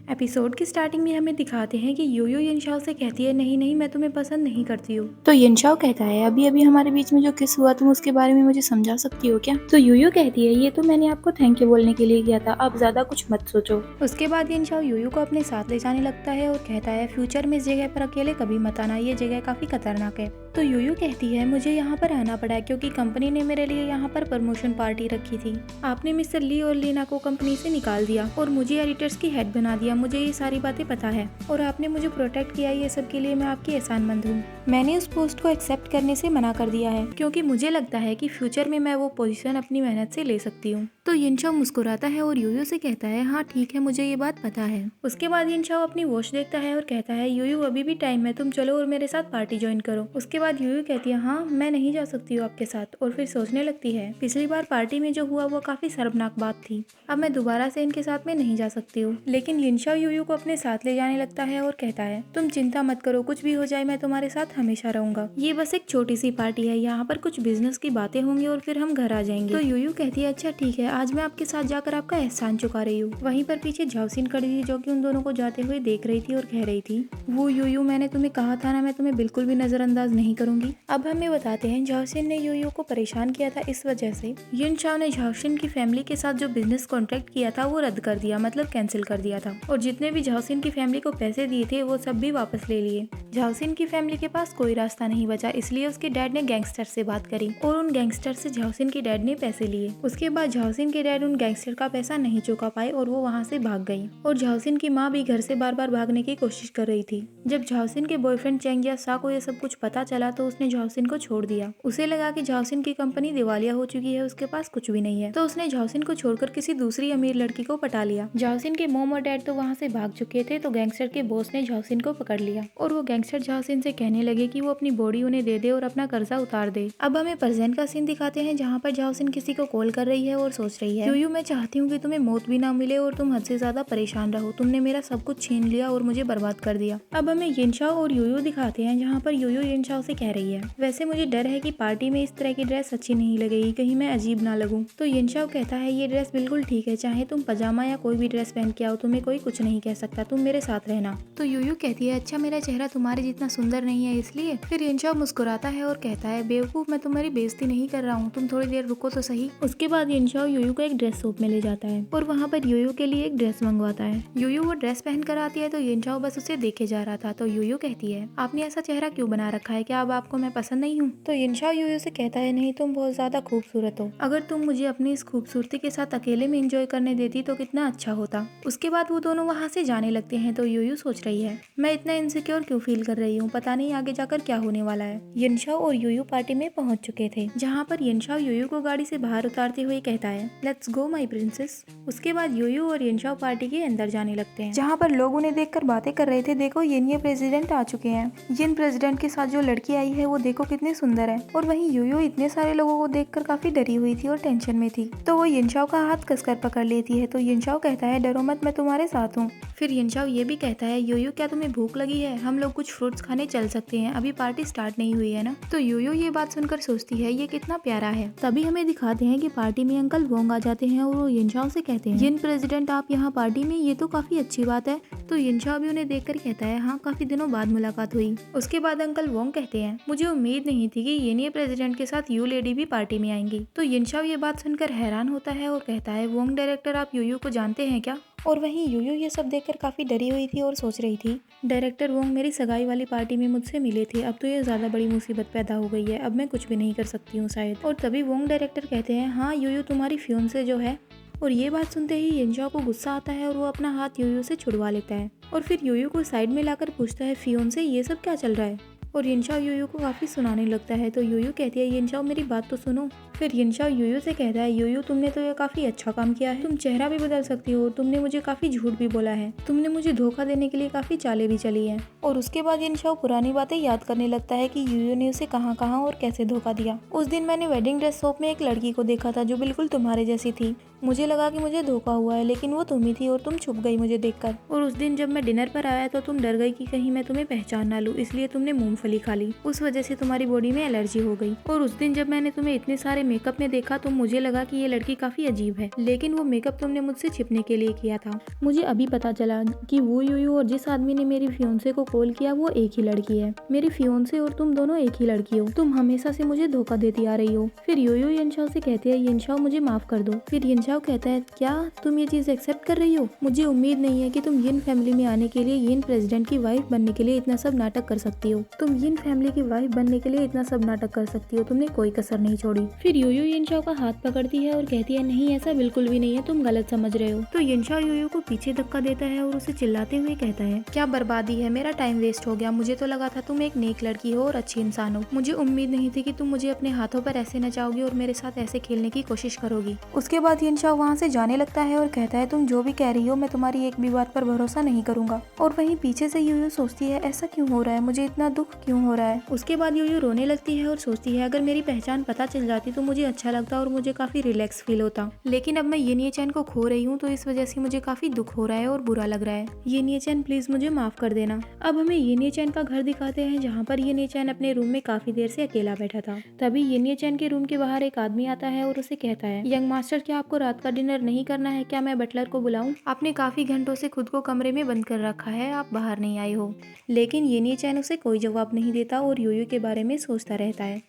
Episode की starting में हमें दिखाते हैं कि यूयू यिनशाओ से कहती है नहीं नहीं मैं तुम्हें पसंद नहीं करती हूँ। तो यिनशाओ कहता है अभी अभी हमारे बीच में जो किस हुआ तुम उसके बारे में मुझे समझा सकती हो क्या। तो यूयू कहती है ये तो मैंने आपको थैंक यू बोलने के लिए किया था, आप ज्यादा कुछ मत सोचो। उसके बाद यिनशाओ यूयू को अपने साथ ले जाने लगता है और कहता है फ्यूचर में इस जगह पर अकेले कभी मत आना, ये जगह काफी खतरनाक है। तो यूयू कहती है मुझे यहाँ पर आना पड़ा क्योंकि कंपनी ने मेरे लिए यहाँ पर प्रमोशन पार्टी रखी थी। आपने मिस्टर ली और लीना को कंपनी से निकाल दिया और मुझे एडिटर्स की हेड बना दिया, मुझे ये सारी बातें पता है और आपने मुझे प्रोटेक्ट किया, ये सब के लिए मैं आपकी एहसानमंद हूँ। मैंने उस पोस्ट को एक्सेप्ट करने से मना कर दिया है क्योंकि मुझे लगता है कि फ्यूचर में मैं वो पोजीशन अपनी मेहनत से ले सकती हूँ। तो यिनशाओ मुस्कुराता है और यूयू से कहता है हाँ ठीक है, मुझे ये बात पता है। उसके बाद यिनशाओ अपनी वॉच देखता है और कहता है यूयू अभी भी टाइम है, तुम चलो और मेरे साथ पार्टी ज्वाइन करो। उसके बाद यूयू कहती है हाँ मैं नहीं जा सकती हूँ आपके साथ, और फिर सोचने लगती है पिछली बार पार्टी में जो हुआ वो काफी शर्मनाक बात थी, अब मैं दोबारा से इनके साथ में नहीं जा सकती हूँ। लेकिन यिनशाओ यूयू को अपने साथ ले जाने लगता है और कहता है तुम चिंता मत करो, कुछ भी हो जाए मैं तुम्हारे साथ हमेशा रहूंगा। ये बस एक छोटी सी पार्टी है, यहाँ पर कुछ बिजनेस की बातें होंगी और फिर हम घर आ जाएंगे। तो यूयू कहती है अच्छा ठीक है, आज मैं आपके साथ जाकर आपका एहसान चुका रही हूँ। वहीं पर पीछे झाओसिन खड़ी थी जो कि उन दोनों को जाते हुए देख रही थी और कह रही थी वो यूयू मैंने तुम्हें कहा था ना, मैं तुम्हें बिल्कुल भी नजरअंदाज नहीं करूंगी। अब हमें बताते हैं झाओसिन ने यूयू को परेशान किया था, इस वजह से यिनशाओ ने झाओसिन की फैमिली के साथ जो बिजनेस कॉन्ट्रैक्ट किया था वो रद्द कर दिया, मतलब कैंसिल कर दिया था, और जितने भी झाओसिन की फैमिली को पैसे दिए थे वो सब भी वापस ले लिए। झाओसिन की फैमिली के पास कोई रास्ता नहीं बचा, इसलिए उसके डैड ने गैंगस्टर से बात करी और उन गैंगस्टर से झाओसिन के डैड ने पैसे लिए। उसके बाद झाओसिन के डैड उन गैंगस्टर का पैसा नहीं चुका पाए और वो वहाँ से भाग गई, और झाओसिन की माँ भी घर से बार बार भागने की कोशिश कर रही थी। जब झाओसिन के बॉयफ्रेंड चेंग या सा को ये सब कुछ पता चला तो उसने झाओसिन को छोड़ दिया। उसे लगा कि झाओसिन की कंपनी दिवालिया हो चुकी है, उसके पास कुछ भी नहीं है, तो उसने झाओसिन को छोड़कर किसी दूसरी अमीर लड़की को पटा लिया। झाओसिन के मॉम और डैड तो वहाँ से भाग चुके थे, तो गैंगस्टर के बॉस ने झाओसिन को पकड़ लिया और वो गैंगस्टर झाओसिन से कहने लगे कि वो अपनी बॉडी उन्हें दे दे और अपना कर्जा उतार दे। अब हमें प्रेजेंट का सीन दिखाते हैं जहाँ पर झाओसिन किसी को कॉल कर रही है और सोच रही है यूयू मैं चाहती हूँ कि तुम्हें मौत भी ना मिले और तुम हद से ज्यादा परेशान रहो, तुमने मेरा सब कुछ छीन लिया और मुझे बर्बाद कर दिया। अब हमें यिनशाओ और यूयू दिखाते हैं जहाँ पर यूयू यिनशाओ से कह रही है वैसे मुझे डर है कि पार्टी में इस तरह की ड्रेस अच्छी नहीं लगेगी, कहीं मैं अजीब ना लगूं। तो यिनशाओ कहता है ये ड्रेस बिल्कुल ठीक है, चाहे तुम पजामा या कोई भी ड्रेस पहन के आओ, तुम्हें कोई कुछ नहीं कह सकता, तुम मेरे साथ रहना। तो यूयू कहती है अच्छा मेरा चेहरा तुम्हारे जितना सुंदर नहीं है इसलिए। फिर यिनशाओ मुस्कुराता है और कहता है बेवकूफ मैं तुम्हारी बेइज्जती नहीं कर रहा हूँ, तुम थोड़ी देर रुको तो सही। उसके बाद यिनशाओ यूयू को एक ड्रेस शॉप में ले जाता है और वहाँ पर यूयू के लिए एक ड्रेस मंगवाता है। यूयू वो ड्रेस पहन कर आती है तो यिनशाओ बस उसे देखे जा रहा था। तो यूयू कहती है आपने ऐसा चेहरा क्यों बना रखा है, क्या अब आपको मैं पसंद नहीं हूँ। तो यिनशाओ यूयू से कहता है नहीं तुम बहुत ज्यादा खूबसूरत हो, अगर तुम मुझे अपनी इस खूबसूरती के साथ अकेले में एंजॉय करने देती तो कितना अच्छा होता। उसके बाद वो दोनों वहाँ से जाने लगते हैं। तो यूयू सोच रही है मैं इतना इनसिक्योर क्यों फील कर रही हूँ, पता नहीं आगे जाकर क्या होने वाला है। यिनशाओ और यूयू पार्टी में पहुंच चुके थे जहाँ पर यिनशाओ यूयू को गाड़ी से बाहर उतारते हुए कहता है लेट्स गो माई प्रिंसेस। उसके बाद यूयू और यिनशाओ पार्टी के अंदर जाने लगते हैं जहाँ पर लोग उन्हें देखकर बातें कर रहे थे, देखो ये प्रेसिडेंट आ चुके हैं, यिन प्रेसिडेंट के साथ जो लड़की आई है वो देखो कितनी सुंदर है। और वहीं यूयू इतने सारे लोगों को देखकर काफी डरी हुई थी और टेंशन में थी, तो वो यिनशाओ का हाथ कसकर पकड़ लेती है। तो यिनशाओ कहता है डरो मत, मैं तुम्हारे साथ हूँ। फिर यिनशाओ ये भी कहता है यूयू क्या तुम्हें भूख लगी है, हम लोग कुछ फ्रूट्स खाने चल सकते हैं, अभी पार्टी स्टार्ट नहीं हुई है ना। तो यूयू ये बात सुनकर सोचती है ये कितना प्यारा है। तभी हमें दिखाते हैं कि पार्टी में अंकल वोंग आ जाते हैं और वो यिनशाओ से कहते हैं यिन प्रेसिडेंट आप यहाँ पार्टी में, ये तो काफी अच्छी बात है। तो यिनशाओ भी उन्हें देखकर कहता है हाँ काफी दिनों बाद मुलाकात हुई। उसके बाद अंकल वोंग कहते हैं मुझे उम्मीद नहीं थी कि येनिये प्रेसिडेंट के साथ यू लेडी भी पार्टी में आएंगी। तो यिनशाओ ये बात सुनकर हैरान होता है और कहता है वोंग डायरेक्टर आप यूयू को जानते हैं क्या। और वहीं यूयू ये सब देखकर काफी डरी हुई थी और सोच रही थी डायरेक्टर वोंग मेरी सगाई वाली पार्टी में मुझसे मिले थे, अब तो ये ज्यादा बड़ी मुसीबत पैदा हो गई है, अब मैं कुछ भी नहीं कर सकती हूँ शायद। और तभी वोंग डायरेक्टर कहते हैं हाँ यूयू तुम्हारी फियोंसे जो है। और ये बात सुनते ही यिनशाओ को गुस्सा आता है और वो अपना हाथ यूयू से छुड़वा लेता है और फिर यूयू को साइड में लाकर पूछता है फियोंसे ये सब क्या चल रहा है। और यिनशाओ यूयू को काफी सुनाने लगता है। तो यूयू कहती है यिनशाओ मेरी बात तो सुनो। फिर यिनशाओ यूयू से कहता है यूयू तुमने तो ये काफी अच्छा काम किया है, तुम चेहरा भी बदल सकती हो, तुमने मुझे काफी झूठ भी बोला है, तुमने मुझे धोखा देने के लिए काफी चालें भी चली हैं। और उसके बाद यिनशाओ पुरानी बातें याद करने लगता है कि यूयू ने उसे कहाँ कहाँ और कैसे धोखा दिया। उस दिन मैंने वेडिंग ड्रेस शॉप में एक लड़की को देखा था जो बिल्कुल तुम्हारे जैसी थी, मुझे लगा कि मुझे धोखा हुआ है, लेकिन वो तुम ही थी और तुम छुप गई मुझे देखकर। और उस दिन जब मैं डिनर पर आया तो तुम डर गई कि कहीं मैं तुम्हें पहचान ना लूं, इसलिए तुमने मूंगफली खा ली। उस वजह से तुम्हारी बॉडी में एलर्जी हो गई। और उस दिन जब मैंने तुम्हें इतने सारे मेकअप में देखा तो मुझे लगा कि ये लड़की काफी अजीब है, लेकिन वो मेकअप तुमने मुझसे छिपने के लिए किया था। मुझे अभी पता चला कि वो यूयू और जिस आदमी ने मेरी फियोंसे को कॉल किया वो एक ही लड़की है। मेरी फियोंसे और तुम दोनों एक ही लड़की हो। तुम हमेशा से मुझे धोखा देती आ रही हो। फिर यूयू यिनशाओ से कहती है यिनशाओ मुझे माफ कर दो। फिर यिनशाओ कहता है क्या तुम ये चीज एक्सेप्ट कर रही हो? मुझे उम्मीद नहीं है कि तुम यिन फैमिली में आने के लिए, यिन प्रेसिडेंट की वाइफ बनने के लिए इतना सब नाटक कर सकती हो। तुम यिन फैमिली की वाइफ बनने के लिए इतना सब नाटक कर सकती हो, तुमने कोई कसर नहीं छोड़ी। फिर यूयू यिनशाओ का हाथ पकड़ती है और कहती है नहीं ऐसा बिल्कुल भी नहीं है, तुम गलत समझ रहे हो। तो यिनशाओ यूयू को पीछे धक्का देता है और उसे चिल्लाते हुए कहता है क्या बर्बादी है, मेरा टाइम वेस्ट हो गया। मुझे तो लगा था तुम एक नेक लड़की हो और अच्छी इंसान हो। मुझे उम्मीद नहीं थी कि तुम मुझे अपने हाथों पर ऐसे नचाओगी और मेरे साथ ऐसे खेलने की कोशिश करोगी। उसके बाद यिनशाओ वहाँ से जाने लगता है और कहता है तुम जो भी कह रही हो मैं तुम्हारी एक भी बात पर भरोसा नहीं करूंगा। और वहीं पीछे से यूयू सोचती है ऐसा क्यों हो रहा है, मुझे इतना दुख क्यों हो रहा है। उसके बाद यूयू रोने लगती है और सोचती है अगर मेरी पहचान पता चल जाती तो मुझे अच्छा लगता और मुझे काफी रिलैक्स फील होता, लेकिन अब मैं ये चैन को खो रही हूँ तो इस वजह से मुझे काफी दुख हो रहा है और बुरा लग रहा है। ये चैन प्लीज मुझे माफ कर देना। अब हमें ये चैन का घर दिखाते हैं जहाँ पर ये चैन अपने रूम में काफी देर से अकेला बैठा था। तभी ये चैन के रूम के बाहर एक आदमी आता है और उसे कहता है यंग मास्टर क्या आपको रात का डिनर नहीं करना है क्या? मैं बटलर को बुलाऊं? आपने काफी घंटों से खुद को कमरे में बंद कर रखा है, आप बाहर नहीं आए हो। लेकिन ये चैन उसे कोई जवाब नहीं देता और यूयू के बारे में सोचता रहता है।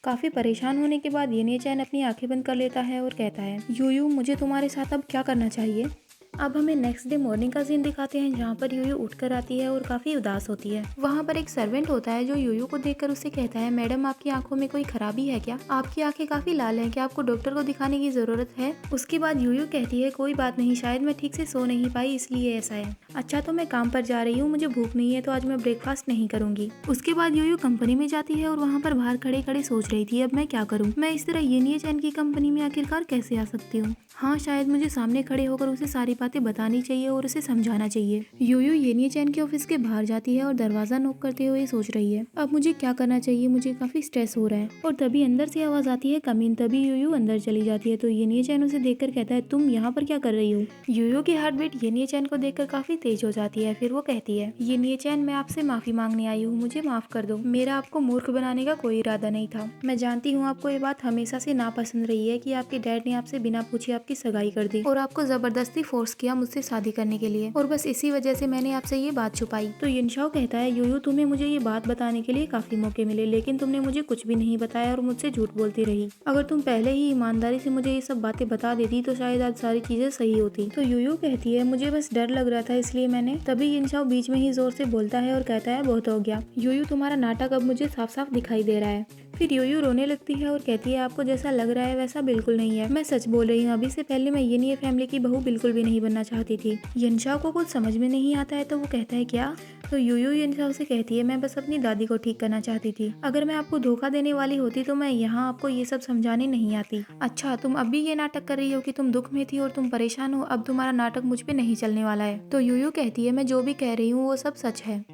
काफी परेशान होने के बाद ये चैन अपनी आंखें बंद कर लेता है और कहता है यूयू मुझे तुम्हारे साथ अब क्या करना चाहिए? अब हमें नेक्स्ट डे मॉर्निंग का सीन दिखाते हैं जहाँ पर यूयू उठकर आती है और काफी उदास होती है। वहाँ पर एक सर्वेंट होता है जो यूयू को देखकर उससे कहता है मैडम आपकी आंखों में कोई खराबी है क्या? आपकी आंखें काफी लाल हैं, क्या आपको डॉक्टर को दिखाने की जरूरत है? उसके बाद यूयू कहती है कोई बात नहीं, शायद मैं ठीक से सो नहीं पाई इसलिए ऐसा है। अच्छा तो मैं काम पर जा रही हूँ, मुझे भूख नहीं है तो आज मैं ब्रेकफास्ट नहीं करूंगी। उसके बाद यूयू कंपनी में जाती है और वहाँ पर बाहर खड़े खड़े सोच रही थी अब मैं क्या करूँ, मैं इस तरह ये चैन की कंपनी में आखिरकार कैसे आ सकती हूँ। हाँ शायद मुझे सामने खड़े होकर उसे सारी बातें बतानी चाहिए और उसे समझाना चाहिए। यूयू ये चैन के ऑफिस के बाहर जाती है और दरवाजा नॉक करते हुए सोच रही है अब मुझे क्या करना चाहिए, मुझे काफी स्ट्रेस हो रहा है। और तभी अंदर से आवाज आती है कम इन। तभी यूयू अंदर चली जाती है तो ये चैन उसे देखकर कहता है तुम यहाँ पर क्या कर रही हो? यूयू की हार्ट बीट ये चैन को देखकर काफी तेज हो जाती है। फिर वो कहती है ये चैन मैं आपसे माफी मांगने आई हूँ, मुझे माफ कर दो। मेरा आपको मूर्ख बनाने का कोई इरादा नहीं था। मैं जानती हूँ आपको ये बात हमेशा से नापसंद रही है कि आपके डैड ने आपसे बिना पूछे आपकी सगाई कर दी और आपको जबरदस्ती फोर्स किया मुझसे शादी करने के लिए, और बस इसी वजह से मैंने आपसे ये बात छुपाई। तो यिनशाओ कहता है यूयू तुम्हें मुझे ये बात बताने के लिए काफी मौके मिले, लेकिन तुमने मुझे कुछ भी नहीं बताया और मुझसे झूठ बोलती रही। अगर तुम पहले ही ईमानदारी से मुझे ये सब बातें बता देती तो शायद आज सारी चीजें सही होती। तो यूयू कहती है मुझे बस डर लग रहा था इसलिए मैंने। तभी यिनशाओ बीच में ही जोर से बोलता है और कहता है बहुत हो गया यूयू, तुम्हारा नाटक अब मुझे साफ साफ दिखाई दे रहा है। फिर यूयू रोने लगती है और कहती है आपको जैसा लग रहा है वैसा बिल्कुल नहीं है, मैं सच बोल रही हूँ। अभी से पहले मैं ये फैमिली की बहू बिल्कुल भी नहीं बनना चाहती थी। यिनशाओ को कुछ समझ में नहीं आता है तो वो कहता है क्या? तो यूयू यिनशाओ से कहती है मैं बस अपनी दादी को ठीक करना चाहती थी। अगर मैं आपको धोखा देने वाली होती तो मैं यहाँ आपको ये सब समझाने नहीं आती। अच्छा तुम अब भी ये नाटक कर रही हो कि तुम दुख में थी और तुम परेशान हो, अब तुम्हारा नाटक मुझ पे नहीं चलने वाला है। तो यूयू कहती है मैं जो भी कह रही हूँ वो सब सच है।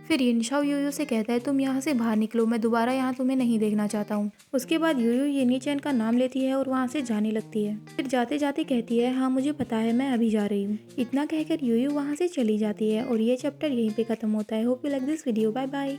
फिर यिनशाओ यूयू से कहता है तुम यहाँ से बाहर निकलो, मैं दोबारा यहाँ तुम्हें नहीं देखना चाहता हूँ। उसके बाद यूयू ये चैन का नाम लेती है और वहाँ से जाने लगती है। फिर जाते जाते कहती है हाँ मुझे पता है मैं अभी जा रही हूँ। इतना कहकर यूयू वहाँ से चली जाती है और ये चैप्टर यहीं पे खत्म होता है। Hope you like this video, bye bye.